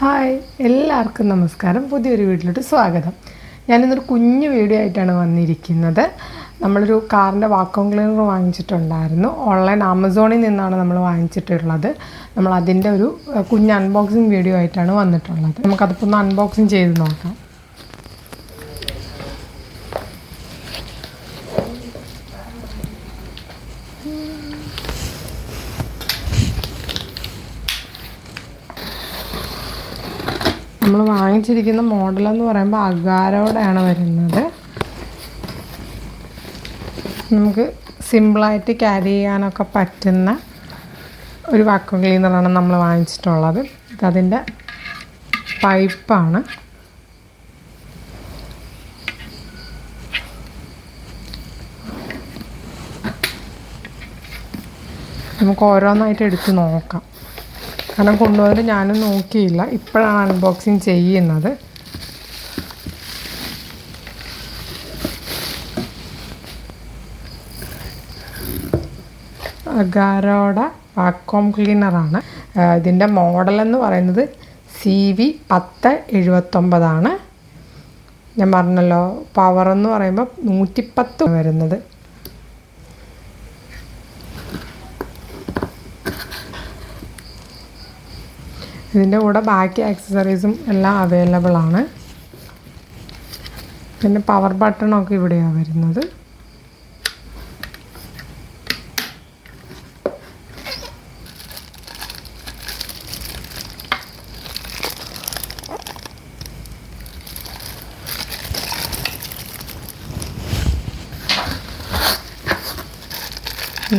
Hi എല്ലാവർക്കും നമസ്കാരം. പുതിയൊരു വീട്ടിലോട്ട് സ്വാഗതം. ഞാനിന്നൊരു കുഞ്ഞു വീഡിയോ ആയിട്ടാണ് വന്നിരിക്കുന്നത്. നമ്മളൊരു കാറിൻ്റെ വാക്വം ക്ലീനർ വാങ്ങിച്ചിട്ടുണ്ടായിരുന്നു. ഓൺലൈൻ ആമസോണിൽ നിന്നാണ് നമ്മൾ വാങ്ങിച്ചിട്ടുള്ളത്. നമ്മൾ അതിൻ്റെ ഒരു കുഞ്ഞ് അൺബോക്സിങ് വീഡിയോ ആയിട്ടാണ് വന്നിട്ടുള്ളത്. നമുക്കതിപ്പോൾ ഒന്ന് അൺബോക്സിങ് ചെയ്ത് നോക്കാം. നമ്മൾ വാങ്ങിച്ചിരിക്കുന്ന മോഡലെന്ന് പറയുമ്പോൾ അഗാരോടെയാണ് വരുന്നത്. നമുക്ക് സിമ്പിളായിട്ട് ക്യാരി ചെയ്യാനൊക്കെ പറ്റുന്ന ഒരു വാക്വം ക്ലീനറാണ് നമ്മൾ വാങ്ങിച്ചിട്ടുള്ളത്. ഇതതിൻ്റെ പൈപ്പാണ്. നമുക്ക് ഓരോന്നായിട്ട് എടുത്ത് നോക്കാം. കാരണം കൊണ്ടുപോയിട്ട് ഞാനും നോക്കിയില്ല, ഇപ്പോഴാണ് അൺബോക്സിങ് ചെയ്യുന്നത്. അഗാരോയുടെ വാക്വം ക്ലീനറാണ്. ഇതിൻ്റെ മോഡലെന്ന് പറയുന്നത് CV1079. ഞാൻ പറഞ്ഞല്ലോ, പവറെന്ന് പറയുമ്പോൾ 110 വരുന്നത്. ഇതിൻ്റെ കൂടെ ബാക്കി ആക്സസറീസും എല്ലാം അവൈലബിൾ ആണ്. പിന്നെ പവർ ബട്ടണൊക്കെ ഇവിടെയാണ് വരുന്നത്.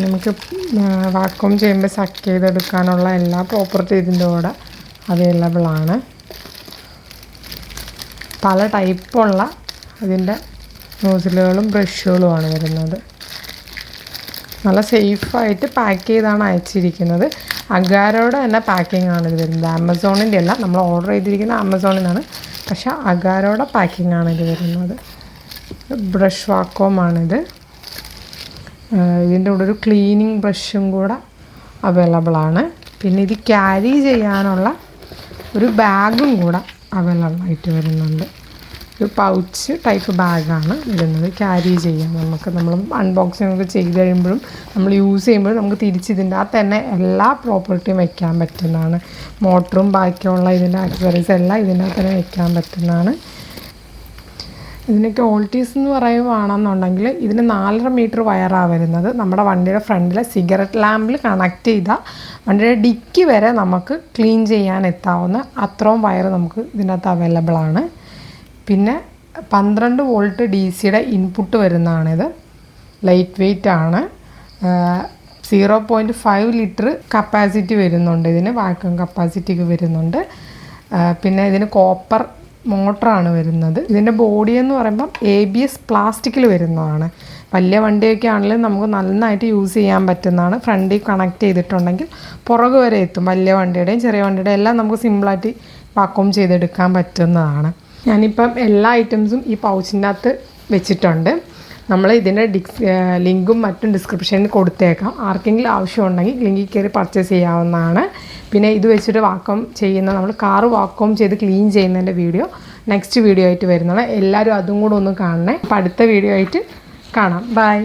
നമുക്ക് വാക്വം ചെയ്യുമ്പോൾ സക്ക് ചെയ്തെടുക്കാനുള്ള എല്ലാ പ്രോപ്പർട്ടി ഇതിൻ്റെ കൂടെ അവൈലബിൾ ആണ്. പല ടൈപ്പുള്ള ഇതിൻ്റെ നോസിലുകളും ബ്രഷുകളുമാണ് വരുന്നത്. നല്ല സേഫായിട്ട് പാക്ക് ചെയ്താണ് അയച്ചിരിക്കുന്നത്. അഗാരോയുടെ തന്നെ പാക്കിംഗ് ആണ് ഇത് വരുന്നത്. ആമസോണിൻ്റെ അല്ല, നമ്മൾ ഓർഡർ ചെയ്തിരിക്കുന്ന ആമസോണിൽ നിന്നാണ്. പക്ഷേ അഗാരോയുടെ പാക്കിംഗ് ആണ് ഇത് വരുന്നത്. ബ്രഷ് വാക്വമാണിത്. ഇതിൻ്റെ കൂടെ ഒരു ക്ലീനിങ് ബ്രഷും കൂടെ അവൈലബിൾ ആണ്. പിന്നെ ഇത് ക്യാരി ചെയ്യാനുള്ള ഒരു ബാഗും കൂടെ അവൈലബിൾ ആയിട്ട് വരുന്നുണ്ട്. ഒരു പൗച്ച് ടൈപ്പ് ബാഗാണ് വരുന്നത്. ക്യാരി ചെയ്യാം നമുക്ക്. നമ്മൾ അൺബോക്സിംഗ് ഒക്കെ ചെയ്ത് കഴിയുമ്പോഴും നമ്മൾ യൂസ് ചെയ്യുമ്പോഴും നമുക്ക് തിരിച്ച് ഇതിൻ്റെ അകത്ത് തന്നെ എല്ലാ പ്രോപ്പർട്ടിയും വെക്കാൻ പറ്റുന്നതാണ്. മോട്ടറും ബാക്കിയുള്ള ഇതിൻ്റെ ആക്സസറീസ് എല്ലാം ഇതിൻ്റെ അകത്ത് തന്നെ വെക്കാൻ പറ്റുന്നതാണ്. ഇതിൻ്റെ ക്വാളിറ്റീസ് എന്ന് പറയുകയാണെന്നുണ്ടെങ്കിൽ ഇതിന് 4.5 മീറ്റർ വയറാണ് വരുന്നത്. നമ്മുടെ വണ്ടിയുടെ ഫ്രണ്ടിലെ സിഗരറ്റ് ലാമ്പിൽ കണക്ട് ചെയ്താൽ വണ്ടിയുടെ ഡിക്കി വരെ നമുക്ക് ക്ലീൻ ചെയ്യാൻ എത്താവുന്ന അത്രയും വയർ നമുക്ക് ഇതിനകത്ത് അവൈലബിൾ ആണ്. പിന്നെ 12 വോൾട്ട് DC ഇൻപുട്ട് വരുന്നതാണിത്. ലൈറ്റ് വെയ്റ്റ് ആണ്. 0.5 ലിറ്റർ കപ്പാസിറ്റി വരുന്നുണ്ട്. ഇതിന് വാക്വം കപ്പാസിറ്റിക്ക് വരുന്നുണ്ട്. പിന്നെ ഇതിന് കോപ്പർ മോട്ടറാണ് വരുന്നത്. ഇതിൻ്റെ ബോഡി എന്ന് പറയുമ്പം ABS പ്ലാസ്റ്റിക്കിൽ വരുന്നതാണ്. വലിയ വണ്ടിയൊക്കെ ആണെങ്കിലും നമുക്ക് നന്നായിട്ട് യൂസ് ചെയ്യാൻ പറ്റുന്നതാണ്. ഫ്രണ്ടിൽ കണക്ട് ചെയ്തിട്ടുണ്ടെങ്കിൽ പുറകു വരെ എത്തും. വലിയ വണ്ടിയുടെയും ചെറിയ വണ്ടിയുടെയും എല്ലാം നമുക്ക് സിമ്പിളായിട്ട് വാക്വം ചെയ്തെടുക്കാൻ പറ്റുന്നതാണ്. ഞാനിപ്പം എല്ലാ ഐറ്റംസും ഈ പൗച്ചിൻ്റെ അകത്ത് വെച്ചിട്ടുണ്ട്. നമ്മൾ ഇതിൻ്റെ ലിങ്കും മറ്റും ഡിസ്ക്രിപ്ഷനിൽ കൊടുത്തേക്കാം. ആർക്കെങ്കിലും ആവശ്യമുണ്ടെങ്കിൽ ലിങ്കിൽ കയറി പർച്ചേസ് ചെയ്യാവുന്നതാണ്. പിന്നെ ഇത് വെച്ചിട്ട് വാക്വം ചെയ്യുന്ന, നമ്മൾ കാറ് വാക്വം ചെയ്ത് ക്ലീൻ ചെയ്യുന്നതിൻ്റെ വീഡിയോ നെക്സ്റ്റ് വീഡിയോ ആയിട്ട് വരുന്നതാണ്. എല്ലാവരും അതും കൂടെ ഒന്ന് കാണണേ. അപ്പം അടുത്ത വീഡിയോ ആയിട്ട് കാണാം. ബൈ.